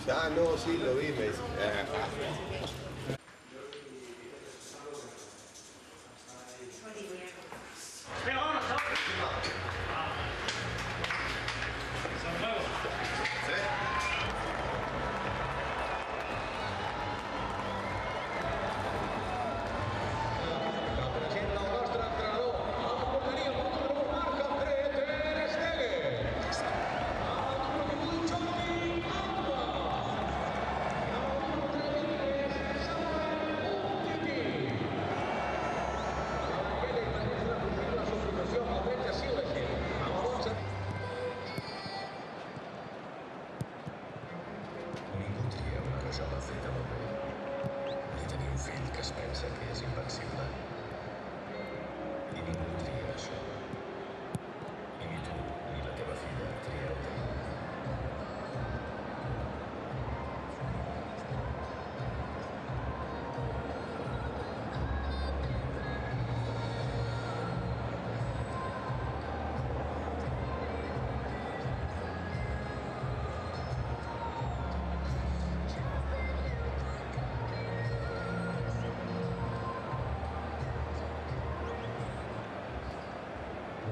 Ah, no, sí, lo vi, Messi.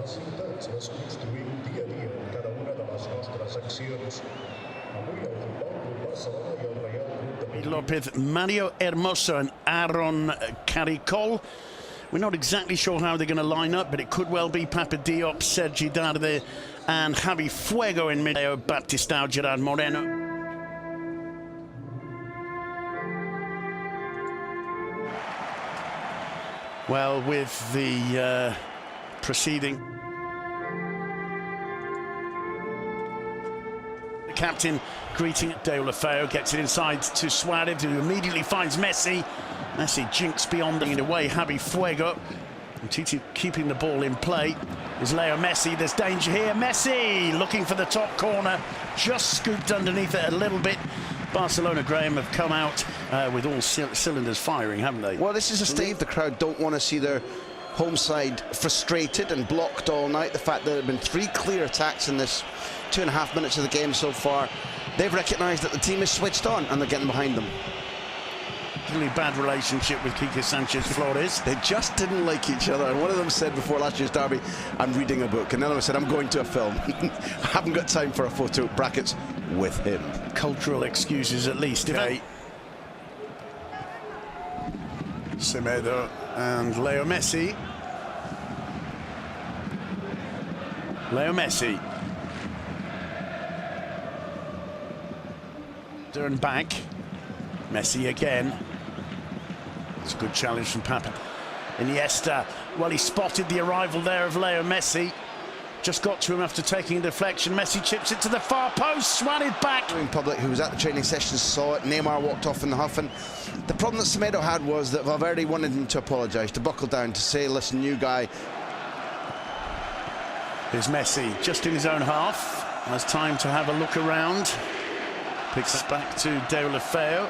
La ciutat es construïm dia a dia en cada una de les nostres accions. Avui el Futbol Club Barcelona i el Real Club de Lopez, Mario Hermoso and Aaron Caricol. We're not exactly sure how they're going to line up, but it could well be Papa Diop, Sergi Darde and Javi Fuego in mid. Baptistao, Gerard Moreno. Well, with the proceeding, the captain greeting Deulofeu, gets it inside to Suarez, who immediately finds Messi. Messi jinks beyond it away. Javi Fuego, and Titi keeping the ball in play. Is Leo Messi. There's danger here. Messi looking for the top corner, just scooped underneath it a little bit. Barcelona, Graham, have come out with all cylinders firing, haven't they? Well, this is a state the crowd don't want to see their home side frustrated and blocked all night. The fact that there have been 3 clear attacks in this 2.5 minutes of the game so far, they've recognised that the team is switched on and they're getting behind them. Really bad relationship with Quique Sanchez Flores. They just didn't like each other, and one of them said before last year's derby, I'm reading a book, and the other one said, I'm going to a film. I haven't got time for a photo, brackets, with him. Cultural excuses at least. Okay. Semedo and Leo Messi. Leo Messi. Turn back. Messi again. It's a good challenge from Papa. Iniesta. Well, he spotted the arrival there of Leo Messi. Just got to him after taking a deflection. Messi chips it to the far post. Suarez back. In public, who was at the training session, saw it. Neymar walked off in the huff. And the problem that Semedo had was that Valverde wanted him to apologise, to buckle down, to say, listen, new guy. Here's Messi, just in his own half. Has time to have a look around. Picks it back to Deulofeu.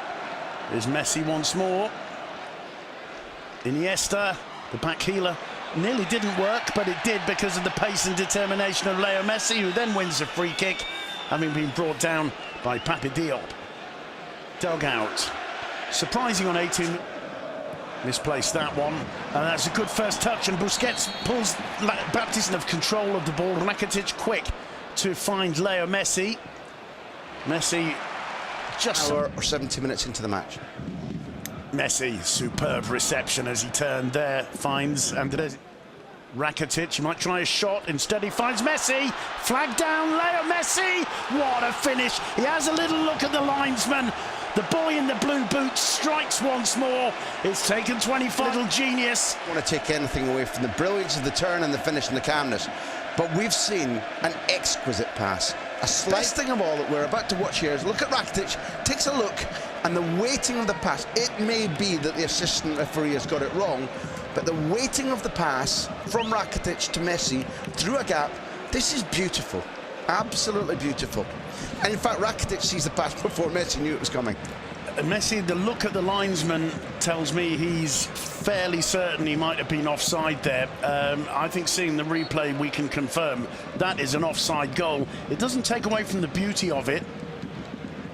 There's Messi once more. Iniesta, the back heeler. Nearly didn't work, but it did because of the pace and determination of Leo Messi, who then wins a free kick, having been brought down by Papa Diop. Dug out. Surprising on 18. Misplaced that one. And that's a good first touch, and Busquets pulls Baptiste of control of the ball. Rakitic quick to find Leo Messi. Messi just... Hour or 70 minutes into the match. Messi, superb reception as he turned there, finds Andres Rakitic. He might try a shot, instead he finds Messi. Flag down, Leo Messi. What a finish. He has a little look at the linesman. The boy in the blue boots strikes once more. It's taken 25. Little genius. I don't want to take anything away from the brilliance of the turn and the finish and the calmness, but we've seen an exquisite pass. A best thing of all that we're about to watch here is look at Rakitic, takes a look, and the weighting of the pass. It may be that the assistant referee has got it wrong, but the weighting of the pass from Rakitic to Messi through a gap, this is beautiful. Absolutely beautiful. And in fact, Rakitic sees the pass before Messi knew it was coming. Messi, the look at the linesman tells me he's fairly certain he might have been offside there. I think seeing the replay, we can confirm that is an offside goal. It doesn't take away from the beauty of it.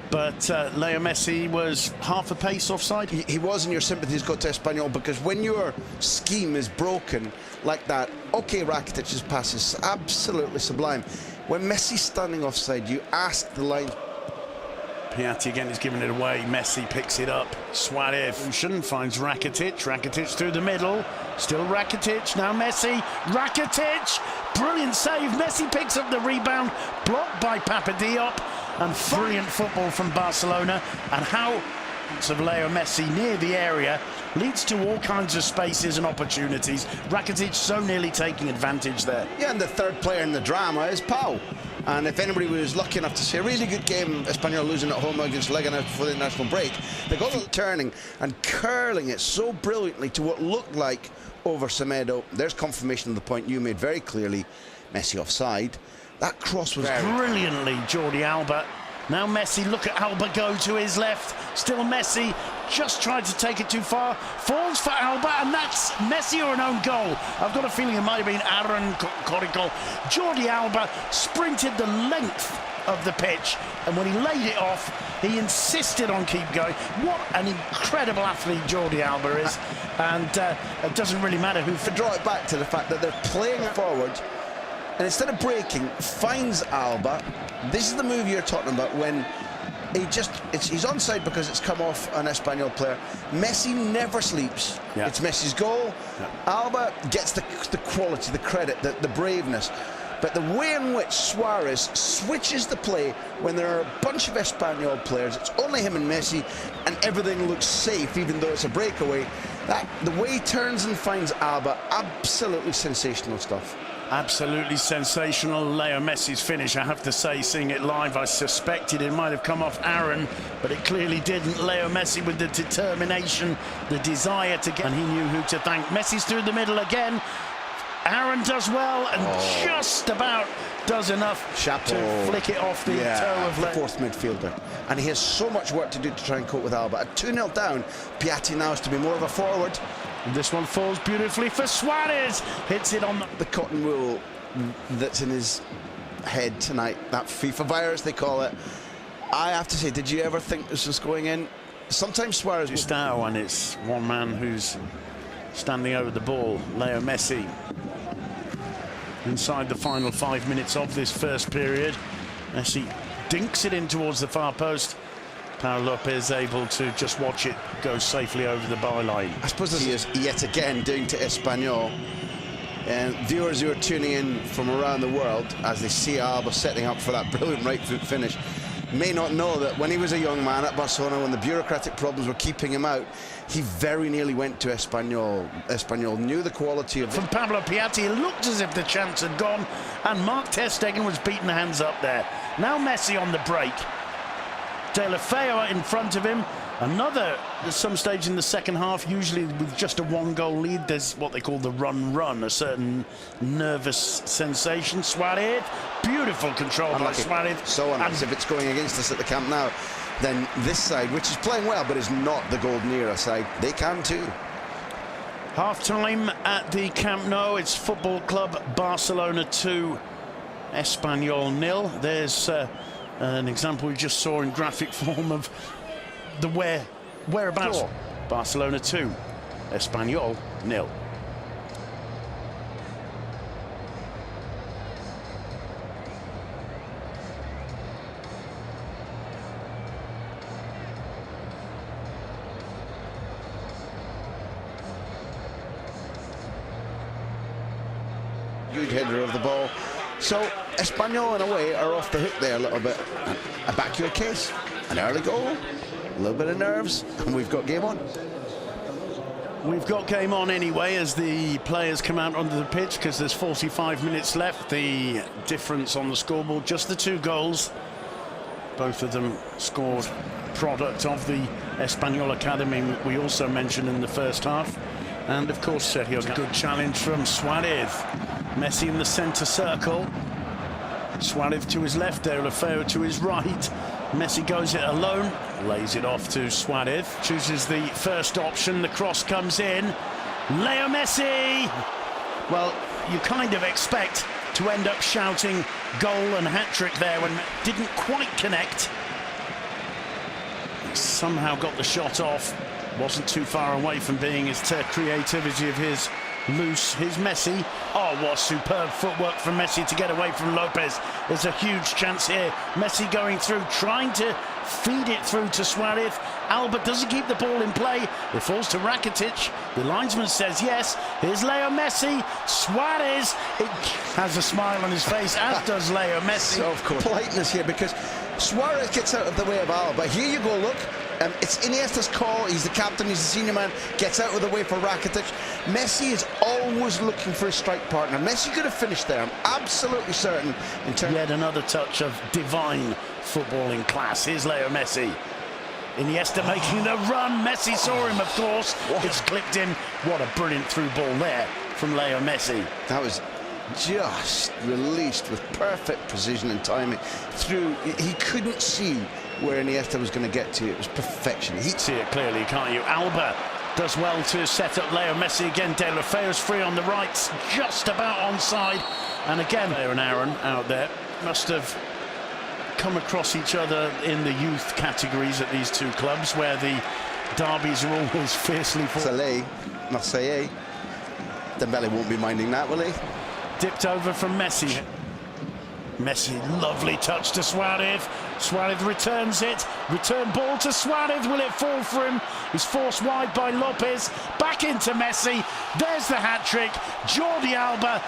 but Leo Messi was half a pace offside. He was, and your sympathies go to Espanyol, because when your scheme is broken like that, okay, Rakitic's pass is absolutely sublime. When Messi's standing offside, you ask the line. Piatti again is giving it away. Messi picks it up. Suarez finds Rakitic. Rakitic through the middle. Still Rakitic. Now Messi. Rakitic. Brilliant save. Messi picks up the rebound. Blocked by Diop. And brilliant football from Barcelona. And how of Leo Messi near the area leads to all kinds of spaces and opportunities. Rakitic so nearly taking advantage there. Yeah, and the third player in the drama is Pau. And if anybody was lucky enough to see a really good game, Espanyol losing at home against Lionel before the international break, they got it turning and curling it so brilliantly to what looked like over Semedo. There's confirmation of the point you made very clearly. Messi offside. That cross was brilliantly Jordi Alba. Now Messi, look at Alba go to his left. Still Messi, just tried to take it too far. Falls for Alba, and that's Messi or an own goal. I've got a feeling it might have been Aaron Corrigal. Jordi Alba sprinted the length of the pitch, and when he laid it off, he insisted on keep going. What an incredible athlete Jordi Alba is. And it doesn't really matter who. To draw it back to the fact that they're playing forward, and instead of breaking, finds Alba. This is the move you're talking about, when he's onside because it's come off an Espanyol player. Messi never sleeps. Yeah. It's Messi's goal. Yeah. Alba gets the quality, the credit, the braveness. But the way in which Suarez switches the play when there are a bunch of Espanyol players, it's only him and Messi, and everything looks safe, even though it's a breakaway. The way he turns and finds Alba, absolutely sensational stuff. Absolutely sensational. Leo Messi's finish, I have to say, seeing it live, I suspected it might have come off Aaron, but it clearly didn't. Leo Messi with the determination, the desire to get, and he knew who to thank. Messi's through the middle again. Aaron does well, and just about does enough to flick it off the toe of Leo. Fourth midfielder, and he has so much work to do to try and cope with Alba. At 2-0 down, Piatti now has to be more of a forward. This one falls beautifully for Suarez. Hits it on the cotton wool that's in his head tonight. That FIFA virus, they call it. I have to say, did you ever think this was going in? Sometimes Suarez... Style, and it's one man who's standing over the ball. Leo Messi. Inside the final 5 minutes of this first period. Messi dinks it in towards the far post. Pau Lopez able to just watch it go safely over the byline. I suppose he is yet again doing to Espanyol. And viewers who are tuning in from around the world as they see Alba setting up for that brilliant right foot finish may not know that when he was a young man at Barcelona, when the bureaucratic problems were keeping him out, he very nearly went to Espanyol. Espanyol knew the quality of... From Pablo Piatti, it looked as if the chance had gone, and Mark ter Stegen was beating the hands up there. Now Messi on the break. De La Feo in front of him. At some stage in the second half, usually with just a one-goal lead, there's what they call the run-run, a certain nervous sensation. Suarez, beautiful control by Suarez. So unless if it's going against us at the Camp Nou, then this side, which is playing well but is not the Golden Era side, they can too. Half-time at the Camp Nou. It's Football Club Barcelona 2, Espanyol 0. There's an example we just saw in graphic form of the whereabouts. Barcelona 2, Espanyol 0. Good header of the ball. So Espanyol in a way are off the hook there a little bit. A backyard case, an early goal, a little bit of nerves, and we've got game on. We've got game on anyway as the players come out onto the pitch, because there's 45 minutes left. The difference on the scoreboard, just the 2 goals. Both of them scored product of the Espanyol Academy, we also mentioned in the first half. And of course, Sergio, a good challenge from Suarez. Messi in the centre circle. Suarez to his left, De La Feo to his right. Messi goes it alone, lays it off to Suarez. Chooses the first option, the cross comes in. Leo Messi! Well, you kind of expect to end up shouting goal and hat-trick there when didn't quite connect. somehow got the shot off. Wasn't too far away from being his creativity of his loose. Here's Messi. Oh, what superb footwork from Messi to get away from Lopez. There's a huge chance here. Messi going through, trying to feed it through to Suarez. Albert doesn't keep the ball in play. It falls to Rakitic. The linesman says yes. Here's Leo Messi. Suarez. It has a smile on his face, as does Leo Messi. So, of course, politeness here, because Suarez gets out of the way of Alba. Here you go, look. It's Iniesta's call. He's the captain, he's the senior man. Gets out of the way for Rakitic. Messi is always looking for a strike partner. Messi could have finished there, I'm absolutely certain. In terms Yet another touch of divine footballing class. Here's Leo Messi. Iniesta making the run. Messi saw him, of course. It's clipped him. What a brilliant through ball there from Leo Messi. That was just released with perfect precision and timing through. He couldn't see where Iniesta was going to get to. It was perfection. He'd see it clearly, can't you? Alba does well to set up Leo Messi again. De La Feo's free on the right, just about onside. And again, Leo and Aaron out there must have come across each other in the youth categories at these two clubs, where the derbies are always fiercely fought. Marseille. Dembele won't be minding that, will he? Dipped over from Messi. Messi, lovely touch to Suarez. Suarez returns it. Return ball to Suarez. Will it fall for him? He's forced wide by Lopez. Back into Messi. There's the hat-trick. Jordi Alba,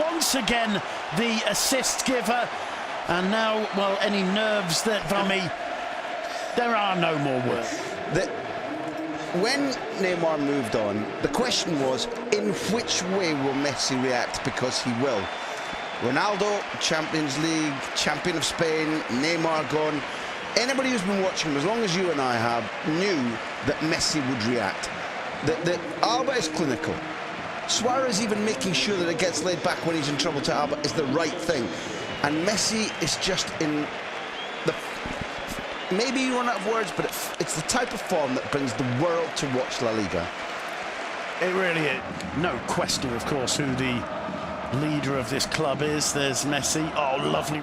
once again, the assist giver. And now, well, any nerves that Vami, there are no more words. When Neymar moved on, the question was, in which way will Messi react? Because he will. Ronaldo, Champions League, champion of Spain, Neymar gone. Anybody who's been watching him, as long as you and I have, knew that Messi would react. That Alba is clinical. Suarez even making sure that it gets laid back when he's in trouble to Alba is the right thing. And Messi is just in the... Maybe you run out of words, but it's the type of form that brings the world to watch La Liga. It really is. No question, of course, who the leader of this club is. There's Messi. Oh, lovely.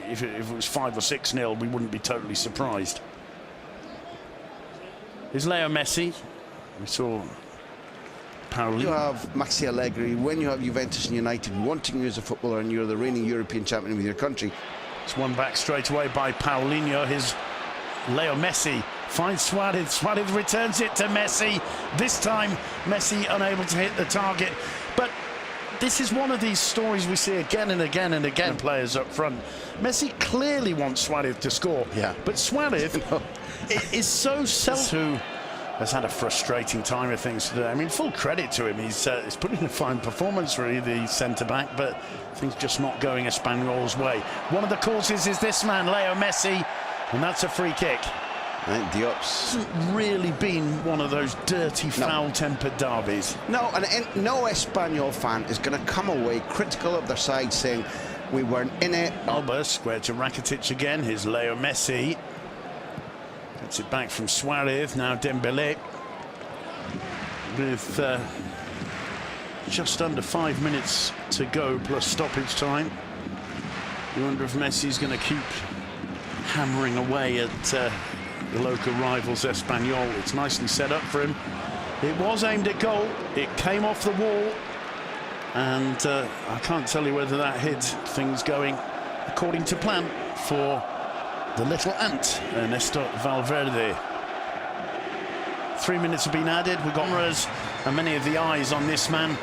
If it was 5 or 6-0, we wouldn't be totally surprised. Here's Leo Messi. We saw Paoli. You have Maxi Allegri, when you have Juventus and United wanting you as a footballer and you're the reigning European champion with your country. It's won back straight away by Paulinho. His Leo Messi finds Suarez. Suarez returns it to Messi. This time, Messi unable to hit the target. But this is one of these stories we see again and again and again. Players up front. Messi clearly wants Suarez to score. Yeah. But Suarez is so who has had a frustrating time of things today. I mean, full credit to him. He's put in a fine performance, really, the centre-back, but things just not going Espanyol's way. One of the causes is this man, Leo Messi, and that's a free kick. I think Diop's hasn't really been one of those dirty, foul-tempered derbies. No, and no Espanyol fan is going to come away critical of their side saying we weren't in it. Alba square to Rakitic again. Here's Leo Messi. Gets it back from Suarez. Now Dembele. With just under 5 minutes to go plus stoppage time. You wonder if Messi's going to keep hammering away at the local rivals Espanyol. It's nicely set up for him. It was aimed at goal. It came off the wall. And I can't tell you whether that hit things going according to plan for the little ant, Ernesto Valverde. 3 minutes have been added. We've got cameras and many of the eyes on this man.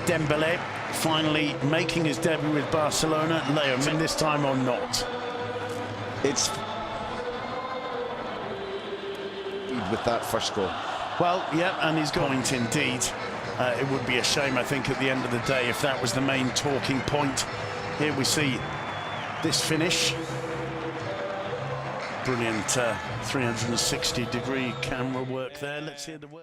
Dembele finally making his debut with Barcelona. Leo, this time or not? It's with that first goal. Well, yeah, and he's going to indeed. It would be a shame, I think, at the end of the day, if that was the main talking point. Here we see this finish. Brilliant 360-degree camera work there. Let's hear the word.